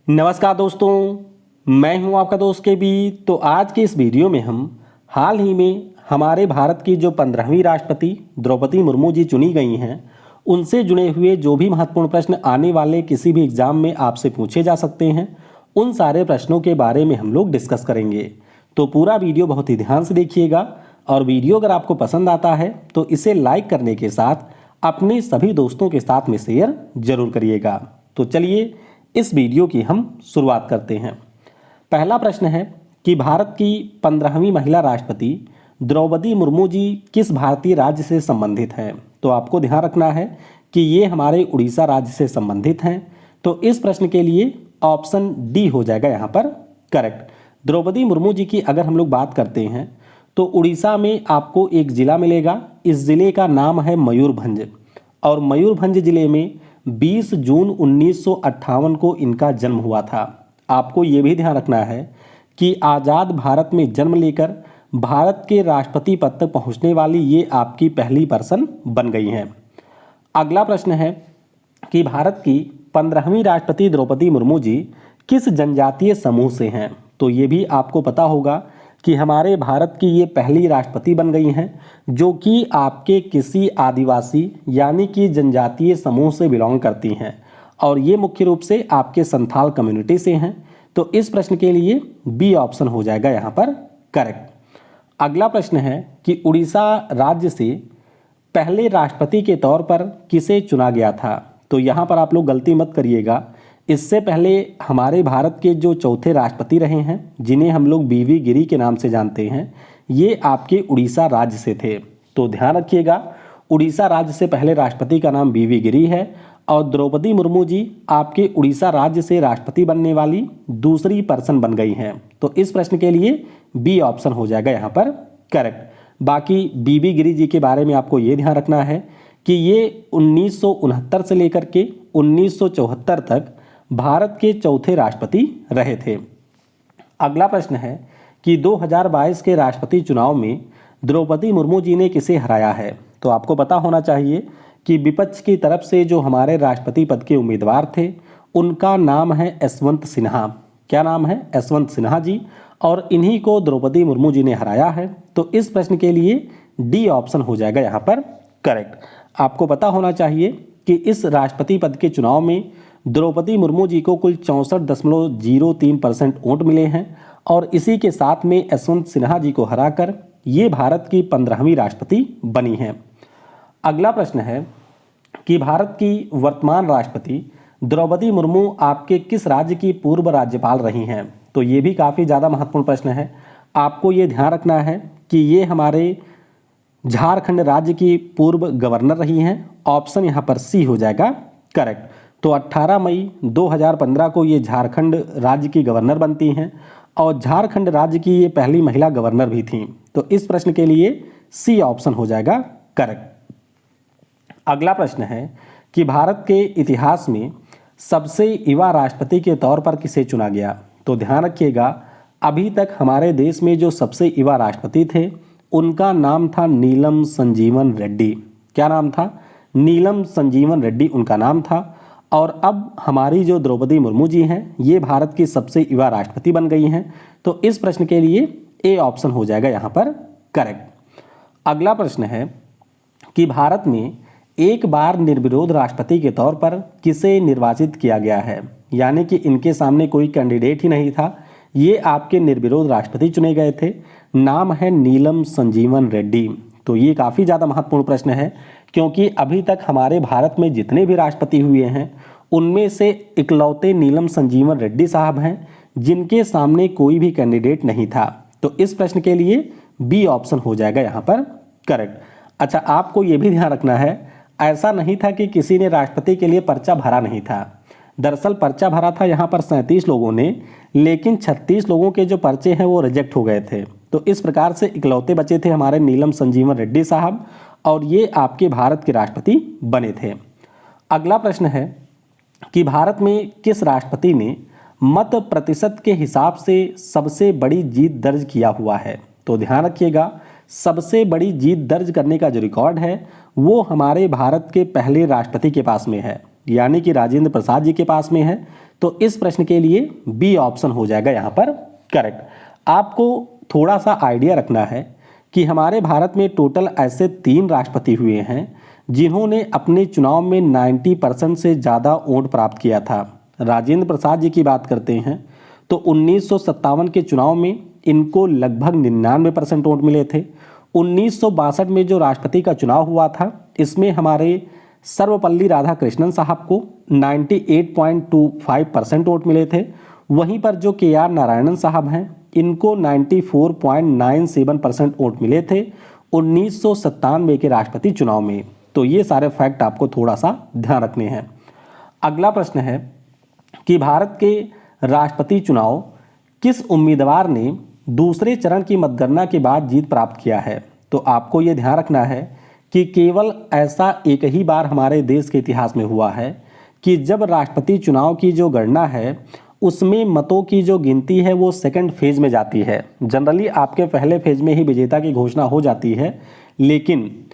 नमस्कार दोस्तों, मैं हूं आपका दोस्त के बी। तो आज के इस वीडियो में हम हाल ही में हमारे भारत की जो 15वीं राष्ट्रपति द्रौपदी मुर्मू जी चुनी गई हैं, उनसे जुड़े हुए जो भी महत्वपूर्ण प्रश्न आने वाले किसी भी एग्जाम में आपसे पूछे जा सकते हैं, उन सारे प्रश्नों के बारे में हम लोग डिस्कस करेंगे। तो पूरा वीडियो बहुत ही ध्यान से देखिएगा और वीडियो अगर आपको पसंद आता है तो इसे लाइक करने के साथ अपने सभी दोस्तों के साथ में शेयर जरूर करिएगा। तो चलिए इस वीडियो की हम शुरुआत करते हैं। पहला प्रश्न है कि भारत की 15वीं महिला राष्ट्रपति द्रौपदी मुर्मू जी किस भारतीय राज्य से संबंधित हैं? तो आपको ध्यान रखना है कि ये हमारे उड़ीसा राज्य से संबंधित हैं। तो इस प्रश्न के लिए ऑप्शन डी हो जाएगा यहाँ पर करेक्ट। द्रौपदी मुर्मू जी की अगर हम लोग बात करते हैं तो उड़ीसा में आपको एक जिला मिलेगा। इस जिले का नाम है मयूरभंज और मयूरभंज जिले में 20 जून 1958 को इनका जन्म हुआ था। आपको ये भी ध्यान रखना है कि आज़ाद भारत में जन्म लेकर भारत के राष्ट्रपति पद तक पहुंचने वाली ये आपकी पहली पर्सन बन गई हैं। अगला प्रश्न है कि भारत की 15वीं राष्ट्रपति द्रौपदी मुर्मू जी किस जनजातीय समूह से हैं? तो ये भी आपको पता होगा कि हमारे भारत की ये पहली राष्ट्रपति बन गई हैं जो कि आपके किसी आदिवासी यानी कि जनजातीय समूह से बिलोंग करती हैं और ये मुख्य रूप से आपके संथाल कम्युनिटी से हैं। तो इस प्रश्न के लिए बी ऑप्शन हो जाएगा यहाँ पर करेक्ट। अगला प्रश्न है कि उड़ीसा राज्य से पहले राष्ट्रपति के तौर पर किसे चुना गया था? तो यहाँ पर आप लोग गलती मत करिएगा। इससे पहले हमारे भारत के जो चौथे राष्ट्रपति रहे हैं जिन्हें हम लोग बीवी गिरी के नाम से जानते हैं, ये आपके उड़ीसा राज्य से थे। तो ध्यान रखिएगा, उड़ीसा राज्य से पहले राष्ट्रपति का नाम बीवी गिरी है और द्रौपदी मुर्मू जी आपके उड़ीसा राज्य से राष्ट्रपति बनने वाली दूसरी पर्सन बन गई हैं। तो इस प्रश्न के लिए बी ऑप्शन हो जाएगा यहाँ पर करेक्ट। बाकी बीवी गिरी जी के बारे में आपको ये ध्यान रखना है कि ये 1969 से लेकर के 1974 तक भारत के चौथे राष्ट्रपति रहे थे। अगला प्रश्न है कि 2022 के राष्ट्रपति चुनाव में द्रौपदी मुर्मू जी ने किसे हराया है? तो आपको पता होना चाहिए कि विपक्ष की तरफ से जो हमारे राष्ट्रपति पद के उम्मीदवार थे उनका नाम है यशवंत सिन्हा। क्या नाम है? यशवंत सिन्हा जी। और इन्हीं को द्रौपदी मुर्मू जी ने हराया है। तो इस प्रश्न के लिए डी ऑप्शन हो जाएगा यहाँ पर करेक्ट। आपको पता होना चाहिए कि इस राष्ट्रपति पद के चुनाव में द्रौपदी मुर्मू जी को कुल 64.03% वोट मिले हैं और इसी के साथ में यशवंत सिन्हा जी को हराकर ये भारत की 15वीं राष्ट्रपति बनी हैं। अगला प्रश्न है कि भारत की वर्तमान राष्ट्रपति द्रौपदी मुर्मू आपके किस राज्य की पूर्व राज्यपाल रही हैं? तो ये भी काफ़ी ज़्यादा महत्वपूर्ण प्रश्न है। आपको ये ध्यान रखना है कि ये हमारे झारखंड राज्य की पूर्व गवर्नर रही हैं। ऑप्शन यहाँ पर सी हो जाएगा करेक्ट। तो 18 मई 2015 को ये झारखंड राज्य की गवर्नर बनती हैं और झारखंड राज्य की ये पहली महिला गवर्नर भी थीं। तो इस प्रश्न के लिए सी ऑप्शन हो जाएगा करेक्ट। अगला प्रश्न है कि भारत के इतिहास में सबसे युवा राष्ट्रपति के तौर पर किसे चुना गया? तो ध्यान रखिएगा, अभी तक हमारे देश में जो सबसे युवा राष्ट्रपति थे उनका नाम था नीलम संजीवन रेड्डी। क्या नाम था? नीलम संजीवन रेड्डी उनका नाम था। और अब हमारी जो द्रौपदी मुर्मू जी हैं ये भारत की सबसे युवा राष्ट्रपति बन गई हैं। तो इस प्रश्न के लिए ए ऑप्शन हो जाएगा यहाँ पर करेक्ट। अगला प्रश्न है कि भारत में एक बार निर्विरोध राष्ट्रपति के तौर पर किसे निर्वाचित किया गया है? यानी कि इनके सामने कोई कैंडिडेट ही नहीं था, ये आपके निर्विरोध राष्ट्रपति चुने गए थे। नाम है नीलम संजीवन रेड्डी। तो ये काफ़ी ज़्यादा महत्वपूर्ण प्रश्न है क्योंकि अभी तक हमारे भारत में जितने भी राष्ट्रपति हुए हैं उनमें से इकलौते नीलम संजीवन रेड्डी साहब हैं जिनके सामने कोई भी कैंडिडेट नहीं था। तो इस प्रश्न के लिए बी ऑप्शन हो जाएगा यहाँ पर करेक्ट। अच्छा, आपको ये भी ध्यान रखना है, ऐसा नहीं था कि किसी ने राष्ट्रपति के लिए पर्चा भरा नहीं था। दरअसल पर्चा भरा था यहाँ पर 37 लोगों ने, लेकिन 36 लोगों के जो पर्चे हैं वो रिजेक्ट हो गए थे। तो इस प्रकार से इकलौते बचे थे हमारे नीलम संजीवन रेड्डी साहब और ये आपके भारत के राष्ट्रपति बने थे। अगला प्रश्न है कि भारत में किस राष्ट्रपति ने मत प्रतिशत के हिसाब से सबसे बड़ी जीत दर्ज किया हुआ है? तो ध्यान रखिएगा, सबसे बड़ी जीत दर्ज करने का जो रिकॉर्ड है वो हमारे भारत के पहले राष्ट्रपति के पास में है, यानी कि राजेंद्र प्रसाद जी के पास में है। तो इस प्रश्न के लिए बी ऑप्शन हो जाएगा यहाँ पर करेक्ट। आपको थोड़ा सा आइडिया रखना है कि हमारे भारत में टोटल ऐसे 3 राष्ट्रपति हुए हैं जिन्होंने अपने चुनाव में 90% से ज़्यादा वोट प्राप्त किया था। राजेंद्र प्रसाद जी की बात करते हैं तो 1957 के चुनाव में इनको लगभग 99% वोट मिले थे। 1962 में जो राष्ट्रपति का चुनाव हुआ था इसमें हमारे सर्वपल्ली राधाकृष्णन साहब को 98.25% वोट मिले थे। वहीं पर जो के.आर. नारायणन साहब हैं इनको 94.97% वोट मिले थे 1997 के राष्ट्रपति चुनाव में। तो ये सारे फैक्ट आपको थोड़ा सा ध्यान रखने हैं। अगला प्रश्न है कि भारत के राष्ट्रपति चुनाव किस उम्मीदवार ने दूसरे चरण की मतगणना के बाद जीत प्राप्त किया है। तो आपको ये ध्यान रखना है कि केवल ऐसा एक ही बार हमारे देश के इतिहास में हुआ है कि जब राष्ट्रपति चुनाव की जो गणना है उसमें मतों की जो गिनती है वो सेकंड फेज में जाती है। जनरली आपके पहले फेज में ही विजेता की घोषणा हो जाती है, लेकिन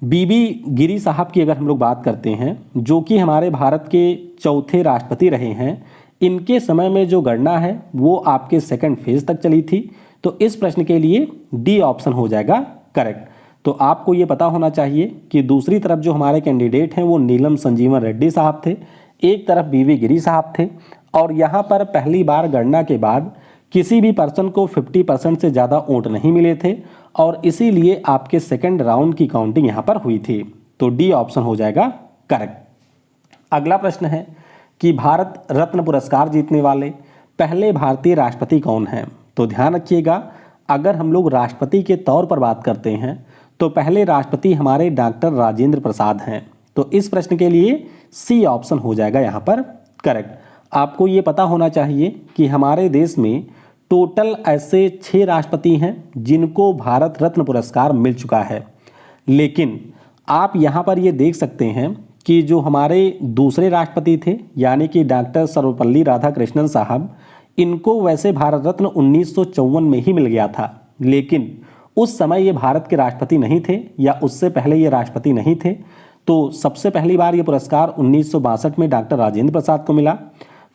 बीबी गिरी साहब की अगर हम लोग बात करते हैं जो कि हमारे भारत के चौथे राष्ट्रपति रहे हैं, इनके समय में जो गणना है वो आपके सेकंड फेज तक चली थी। तो इस प्रश्न के लिए डी ऑप्शन हो जाएगा करेक्ट। तो आपको ये पता होना चाहिए कि दूसरी तरफ जो हमारे कैंडिडेट हैं वो नीलम संजीवन रेड्डी साहब थे, एक तरफ बीवी गिरी साहब थे, और यहाँ पर पहली बार गणना के बाद किसी भी पर्सन को 50% से ज़्यादा वोट नहीं मिले थे और इसीलिए आपके सेकंड राउंड की काउंटिंग यहाँ पर हुई थी। तो डी ऑप्शन हो जाएगा करेक्ट। अगला प्रश्न है कि भारत रत्न पुरस्कार जीतने वाले पहले भारतीय राष्ट्रपति कौन हैं। तो ध्यान रखिएगा, अगर हम लोग राष्ट्रपति के तौर पर बात करते हैं तो पहले राष्ट्रपति हमारे डॉक्टर राजेंद्र प्रसाद हैं। तो इस प्रश्न के लिए सी ऑप्शन हो जाएगा यहाँ पर करेक्ट। आपको ये पता होना चाहिए कि हमारे देश में टोटल ऐसे 6 राष्ट्रपति हैं जिनको भारत रत्न पुरस्कार मिल चुका है, लेकिन आप यहाँ पर ये देख सकते हैं कि जो हमारे दूसरे राष्ट्रपति थे यानी कि डॉक्टर सर्वपल्ली राधाकृष्णन साहब, इनको वैसे भारत रत्न 1954 में ही मिल गया था, लेकिन उस समय ये भारत के राष्ट्रपति नहीं थे या उससे पहले ये राष्ट्रपति नहीं थे। तो सबसे पहली बार ये पुरस्कार 1962 में डॉक्टर राजेंद्र प्रसाद को मिला,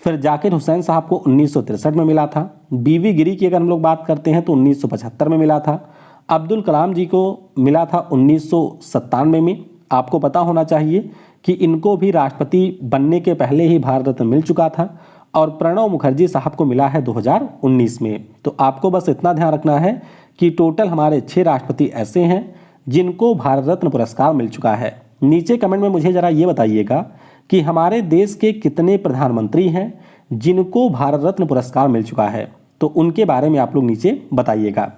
फिर जाकिर हुसैन साहब को 1963 में मिला था। बीवी गिरी की अगर हम लोग बात करते हैं तो 1975 में मिला था। अब्दुल कलाम जी को मिला था 1997 में। आपको पता होना चाहिए कि इनको भी राष्ट्रपति बनने के पहले ही भारत रत्न मिल चुका था, और प्रणब मुखर्जी साहब को मिला है 2019 में। तो आपको बस इतना ध्यान रखना है कि टोटल हमारे 6 राष्ट्रपति ऐसे हैं जिनको भारत रत्न पुरस्कार मिल चुका है। नीचे कमेंट में मुझे ज़रा ये बताइएगा कि हमारे देश के कितने प्रधानमंत्री हैं जिनको भारत रत्न पुरस्कार मिल चुका है, तो उनके बारे में आप लोग नीचे बताइएगा।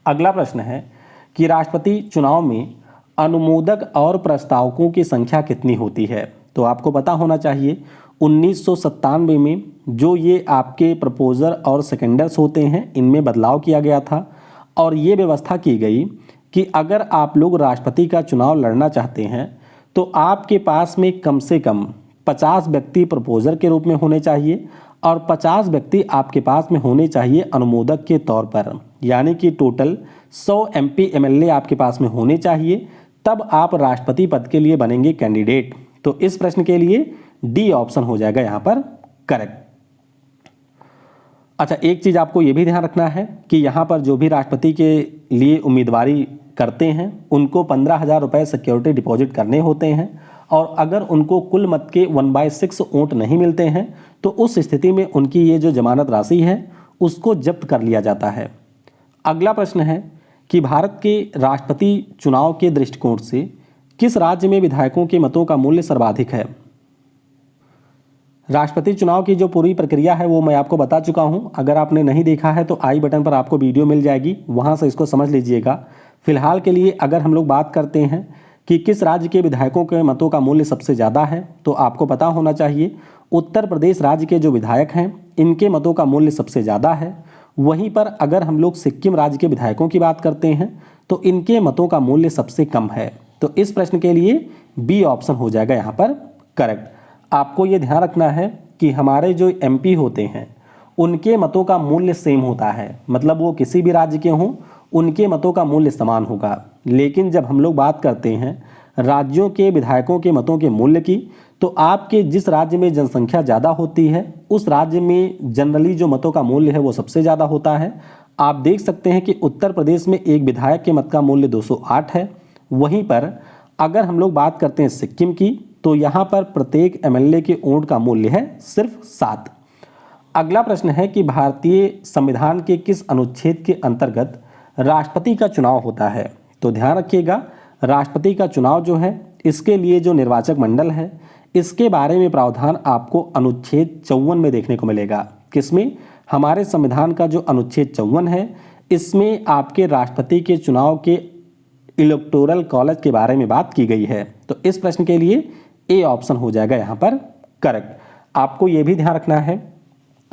अगला प्रश्न है कि राष्ट्रपति चुनाव में अनुमोदक और प्रस्तावकों की संख्या कितनी होती है। तो आपको पता होना चाहिए 1997 में जो ये आपके प्रपोजर और सेकेंडर्स होते हैं इनमें बदलाव किया गया था, और ये व्यवस्था की गई कि अगर आप लोग राष्ट्रपति का चुनाव लड़ना चाहते हैं तो आपके पास में कम से कम 50 व्यक्ति प्रपोजर के रूप में होने चाहिए और 50 व्यक्ति आपके पास में होने चाहिए अनुमोदक के तौर पर, यानी कि टोटल 100 MP MLA आपके पास में होने चाहिए, तब आप राष्ट्रपति पद के लिए बनेंगे कैंडिडेट। तो इस प्रश्न के लिए डी ऑप्शन हो जाएगा यहाँ पर करेक्ट। अच्छा, एक चीज़ आपको ये भी ध्यान रखना है कि यहाँ पर जो भी राष्ट्रपति के लिए उम्मीदवारी करते हैं उनको 15,000 रुपये सिक्योरिटी डिपॉजिट करने होते हैं, और अगर उनको कुल मत के 1/6 वोट नहीं मिलते हैं तो उस स्थिति में उनकी ये जो जमानत राशि है उसको जब्त कर लिया जाता है। अगला प्रश्न है कि भारत के राष्ट्रपति चुनाव के दृष्टिकोण से किस राज्य में विधायकों के मतों का मूल्य सर्वाधिक है। राष्ट्रपति चुनाव की जो पूरी प्रक्रिया है वो मैं आपको बता चुका हूँ। अगर आपने नहीं देखा है तो आई बटन पर आपको वीडियो मिल जाएगी, वहाँ से इसको समझ लीजिएगा। फिलहाल के लिए अगर हम लोग बात करते हैं कि किस राज्य के विधायकों के मतों का मूल्य सबसे ज़्यादा है, तो आपको पता होना चाहिए उत्तर प्रदेश राज्य के जो विधायक हैं इनके मतों का मूल्य सबसे ज़्यादा है। वहीं पर अगर हम लोग सिक्किम राज्य के विधायकों की बात करते हैं तो इनके मतों का मूल्य सबसे कम है। तो इस प्रश्न के लिए बी ऑप्शन हो जाएगा यहाँ पर करेक्ट। आपको ये ध्यान रखना है कि हमारे जो MP होते हैं उनके मतों का मूल्य सेम होता है, मतलब वो किसी भी राज्य के हों उनके मतों का मूल्य समान होगा। लेकिन जब हम लोग बात करते हैं राज्यों के विधायकों के मतों के मूल्य की, तो आपके जिस राज्य में जनसंख्या ज़्यादा होती है उस राज्य में जनरली जो मतों का मूल्य है वो सबसे ज़्यादा होता है। आप देख सकते हैं कि उत्तर प्रदेश में एक विधायक के मत का मूल्य 208 है। वहीं पर अगर हम लोग बात करते हैं सिक्किम की, तो यहाँ पर प्रत्येक एमएलए के वोट का मूल्य है सिर्फ 7। अगला प्रश्न है कि भारतीय संविधान के किस अनुच्छेद के अंतर्गत राष्ट्रपति का चुनाव होता है। तो ध्यान रखिएगा, राष्ट्रपति का चुनाव जो है इसके लिए जो निर्वाचक मंडल है इसके बारे में प्रावधान आपको अनुच्छेद 54 में देखने को मिलेगा। किसमें? हमारे संविधान का जो अनुच्छेद 54 है इसमें आपके राष्ट्रपति के चुनाव के इलेक्टोरल कॉलेज के बारे में बात की गई है। तो इस प्रश्न के लिए ए ऑप्शन हो जाएगा यहाँ पर करेक्ट। आपको ये भी ध्यान रखना है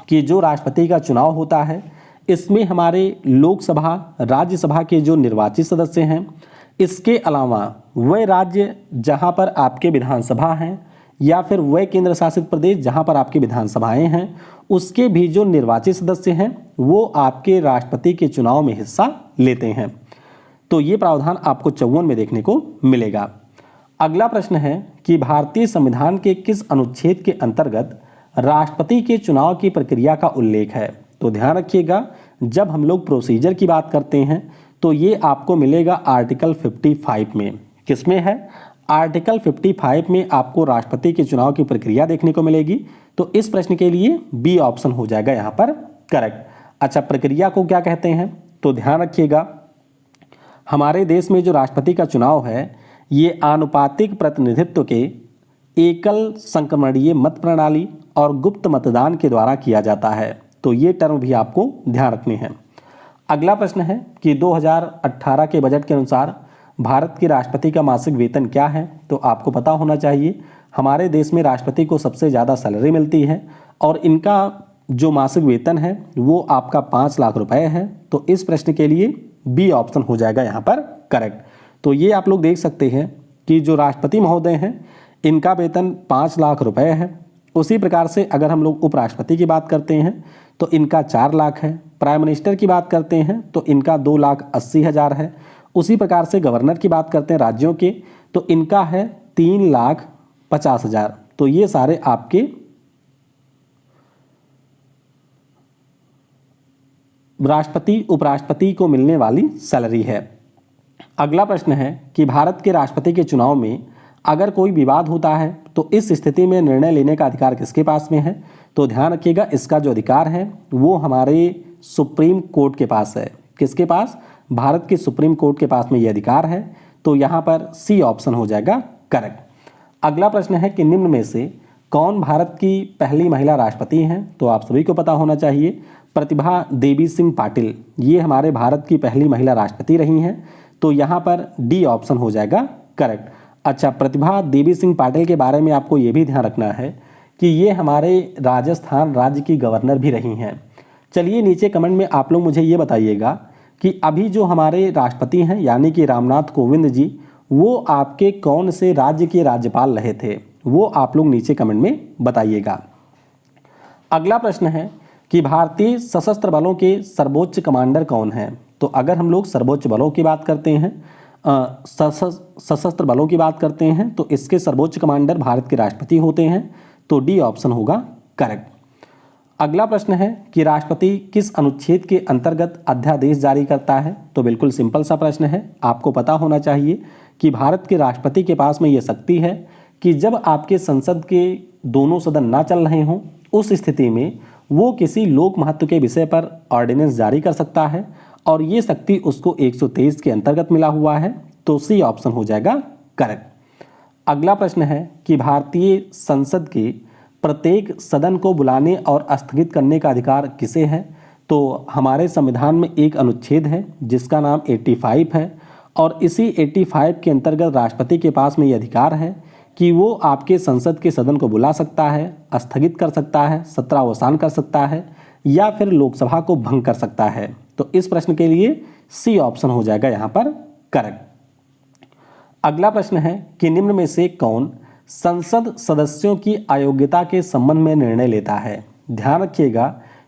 कि जो राष्ट्रपति का चुनाव होता है इसमें हमारे लोकसभा राज्यसभा के जो निर्वाचित सदस्य हैं, इसके अलावा वह राज्य जहां पर आपके विधानसभा हैं या फिर वह केंद्र शासित प्रदेश जहां पर आपकी विधानसभाएं हैं, उसके भी जो निर्वाचित सदस्य हैं वो आपके राष्ट्रपति के चुनाव में हिस्सा लेते हैं। तो ये प्रावधान आपको 54 में देखने को मिलेगा। अगला प्रश्न है कि भारतीय संविधान के किस अनुच्छेद के अंतर्गत राष्ट्रपति के चुनाव की प्रक्रिया का उल्लेख है। तो ध्यान रखिएगा, जब हम लोग प्रोसीजर की बात करते हैं तो ये आपको मिलेगा आर्टिकल 55 में। किसमें है? आर्टिकल 55 में आपको राष्ट्रपति के चुनाव की प्रक्रिया देखने को मिलेगी। तो इस प्रश्न के लिए बी ऑप्शन हो जाएगा यहाँ पर करेक्ट। अच्छा, प्रक्रिया को क्या कहते हैं? तो ध्यान रखिएगा, हमारे देश में जो राष्ट्रपति का चुनाव है ये आनुपातिक प्रतिनिधित्व के एकल संक्रमणीय मत प्रणाली और गुप्त मतदान के द्वारा किया जाता है। तो ये टर्म भी आपको ध्यान रखने हैं। अगला प्रश्न है कि 2018 के बजट के अनुसार भारत के राष्ट्रपति का मासिक वेतन क्या है। तो आपको पता होना चाहिए हमारे देश में राष्ट्रपति को सबसे ज़्यादा सैलरी मिलती है और इनका जो मासिक वेतन है वो आपका 5 लाख रुपए है। तो इस प्रश्न के लिए बी ऑप्शन हो जाएगा यहाँ पर करेक्ट। तो ये आप लोग देख सकते हैं कि जो राष्ट्रपति महोदय हैं इनका वेतन 5 लाख रुपए है। उसी प्रकार से अगर हम लोग उपराष्ट्रपति की बात करते हैं तो इनका 4 लाख है। प्राइम मिनिस्टर की बात करते हैं तो इनका 2,80,000 है। उसी प्रकार से गवर्नर की बात करते हैं राज्यों के तो इनका है 3,50,000। तो ये सारे आपके राष्ट्रपति उपराष्ट्रपति को मिलने वाली सैलरी है। अगला प्रश्न है कि भारत के राष्ट्रपति के चुनाव में अगर कोई विवाद होता है तो इस स्थिति में निर्णय लेने का अधिकार किसके पास में है। तो ध्यान रखिएगा, इसका जो अधिकार है वो हमारे सुप्रीम कोर्ट के पास है। किसके पास? भारत के सुप्रीम कोर्ट के पास में ये अधिकार है। तो यहाँ पर सी ऑप्शन हो जाएगा करेक्ट। अगला प्रश्न है कि निम्न में से कौन भारत की पहली महिला राष्ट्रपति हैं। तो आप सभी को पता होना चाहिए प्रतिभा देवी सिंह पाटिल ये हमारे भारत की पहली महिला राष्ट्रपति रही हैं। तो यहाँ पर डी ऑप्शन हो जाएगा करेक्ट। अच्छा, प्रतिभा देवी सिंह पाटिल के बारे में आपको ये भी ध्यान रखना है कि ये हमारे राजस्थान राज्य की गवर्नर भी रही हैं। चलिए नीचे कमेंट में आप लोग मुझे ये बताइएगा कि अभी जो हमारे राष्ट्रपति हैं यानी कि रामनाथ कोविंद जी वो आपके कौन से राज्य के राज्यपाल रहे थे, वो आप लोग नीचे कमेंट में बताइएगा। अगला प्रश्न है कि भारतीय सशस्त्र बलों के सर्वोच्च कमांडर कौन हैं। तो अगर हम लोग सर्वोच्च बलों की बात करते हैं सशस्त्र बलों की बात करते हैं तो इसके सर्वोच्च कमांडर भारत के राष्ट्रपति होते हैं। तो डी ऑप्शन होगा करेक्ट। अगला प्रश्न है कि राष्ट्रपति किस अनुच्छेद के अंतर्गत अध्यादेश जारी करता है। तो बिल्कुल सिंपल सा प्रश्न है, आपको पता होना चाहिए कि भारत के राष्ट्रपति के पास में ये शक्ति है कि जब आपके संसद के दोनों सदन ना चल रहे हों उस स्थिति में वो किसी लोक महत्व के विषय पर ऑर्डिनेंस जारी कर सकता है और ये शक्ति उसको 123 के अंतर्गत मिला हुआ है। तो सी ऑप्शन हो जाएगा करेक्ट। अगला प्रश्न है कि भारतीय संसद के प्रत्येक सदन को बुलाने और स्थगित करने का अधिकार किसे है। तो हमारे संविधान में एक अनुच्छेद है जिसका नाम 85 है और इसी 85 के अंतर्गत राष्ट्रपति के पास में ये अधिकार है कि वो आपके संसद के सदन को बुला सकता है, स्थगित कर सकता है, सत्रावसान कर सकता है या फिर लोकसभा को भंग कर सकता है। तो इस प्रश्न के लिए सी ऑप्शन हो जाएगा यहाँ पर करेक्ट। अगला प्रश्न है कि निम्न में से कौन संसद सदस्यों की अयोग्यता के संबंध में निर्णय लेता है। ध्यान रखिएगा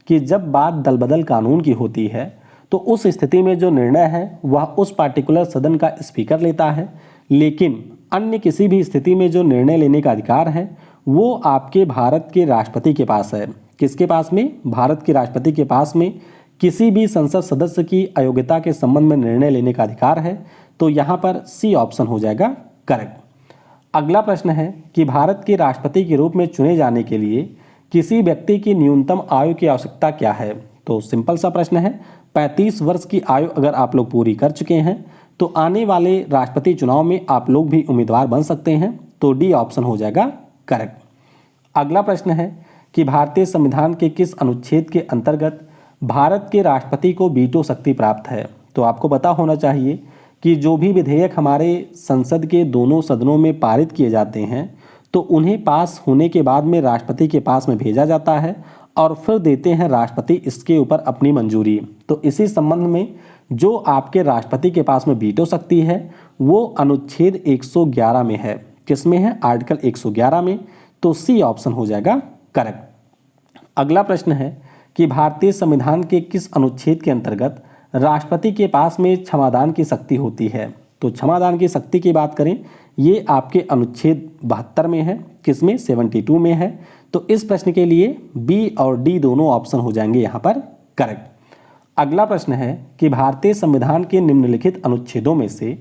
कि जब बात दलबदल कानून की होती है तो उस स्थिति में जो निर्णय है वह उस पार्टिकुलर सदन का स्पीकर लेता है, लेकिन अन्य किसी भी स्थिति में जो निर्णय लेने का अधिकार है वो आपके भारत के राष्ट्रपति के पास है। किसके पास में? भारत के राष्ट्रपति के पास में किसी भी संसद सदस्य की अयोग्यता के संबंध में निर्णय लेने का अधिकार है। तो यहाँ पर सी ऑप्शन हो जाएगा करेक्ट। अगला प्रश्न है कि भारत के राष्ट्रपति के रूप में चुने जाने के लिए किसी व्यक्ति की न्यूनतम आयु की आवश्यकता क्या है? तो सिंपल सा प्रश्न है, 35 वर्ष की आयु अगर आप लोग पूरी कर चुके हैं तो आने वाले राष्ट्रपति चुनाव में आप लोग भी उम्मीदवार बन सकते हैं। तो डी ऑप्शन हो जाएगा करेक्ट। अगला प्रश्न है कि भारतीय संविधान के किस अनुच्छेद के अंतर्गत भारत के राष्ट्रपति को वीटो शक्ति प्राप्त है? तो आपको पता होना चाहिए कि जो भी विधेयक हमारे संसद के दोनों सदनों में पारित किए जाते हैं तो उन्हें पास होने के बाद में राष्ट्रपति के पास में भेजा जाता है और फिर देते हैं राष्ट्रपति इसके ऊपर अपनी मंजूरी। तो इसी संबंध में जो आपके राष्ट्रपति के पास में वीटो शक्ति है वो अनुच्छेद 111 में है। किस में है? आर्टिकल 111 में। तो सी ऑप्शन हो जाएगा करेक्ट। अगला प्रश्न है कि भारतीय संविधान के किस अनुच्छेद के अंतर्गत राष्ट्रपति के पास में क्षमादान की शक्ति होती है? तो क्षमादान की शक्ति की बात करें, ये आपके अनुच्छेद 72 में है। किसमें? 72 में है। तो इस प्रश्न के लिए बी और डी दोनों ऑप्शन हो जाएंगे यहाँ पर करेक्ट। अगला प्रश्न है कि भारतीय संविधान के निम्नलिखित अनुच्छेदों में से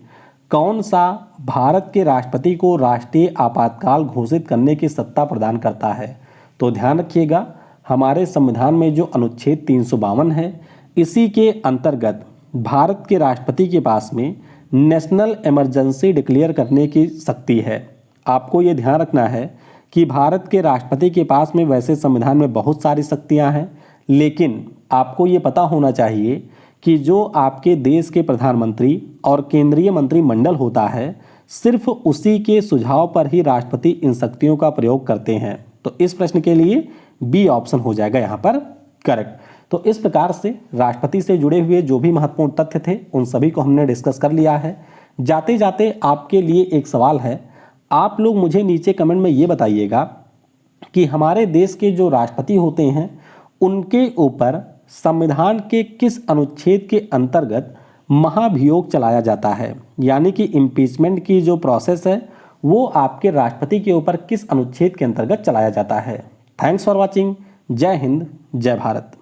कौन सा भारत के राष्ट्रपति को राष्ट्रीय आपातकाल घोषित करने की सत्ता प्रदान करता है? तो ध्यान रखिएगा, हमारे संविधान में जो अनुच्छेद 352 है इसी के अंतर्गत भारत के राष्ट्रपति के पास में नेशनल इमरजेंसी डिक्लेयर करने की शक्ति है। आपको ये ध्यान रखना है कि भारत के राष्ट्रपति के पास में वैसे संविधान में बहुत सारी शक्तियां हैं, लेकिन आपको ये पता होना चाहिए कि जो आपके देश के प्रधानमंत्री और केंद्रीय मंत्रिमंडल होता है सिर्फ उसी के सुझाव पर ही राष्ट्रपति इन शक्तियों का प्रयोग करते हैं। तो इस प्रश्न के लिए बी ऑप्शन हो जाएगा यहाँ पर करेक्ट। तो इस प्रकार से राष्ट्रपति से जुड़े हुए जो भी महत्वपूर्ण तथ्य थे उन सभी को हमने डिस्कस कर लिया है। जाते जाते आपके लिए एक सवाल है, आप लोग मुझे नीचे कमेंट में ये बताइएगा कि हमारे देश के जो राष्ट्रपति होते हैं उनके ऊपर संविधान के किस अनुच्छेद के अंतर्गत महाभियोग चलाया जाता है, यानी कि इम्पीचमेंट की जो प्रोसेस है वो आपके राष्ट्रपति के ऊपर किस अनुच्छेद के अंतर्गत चलाया जाता है। Thanks for watching. जय हिंद, जय भारत।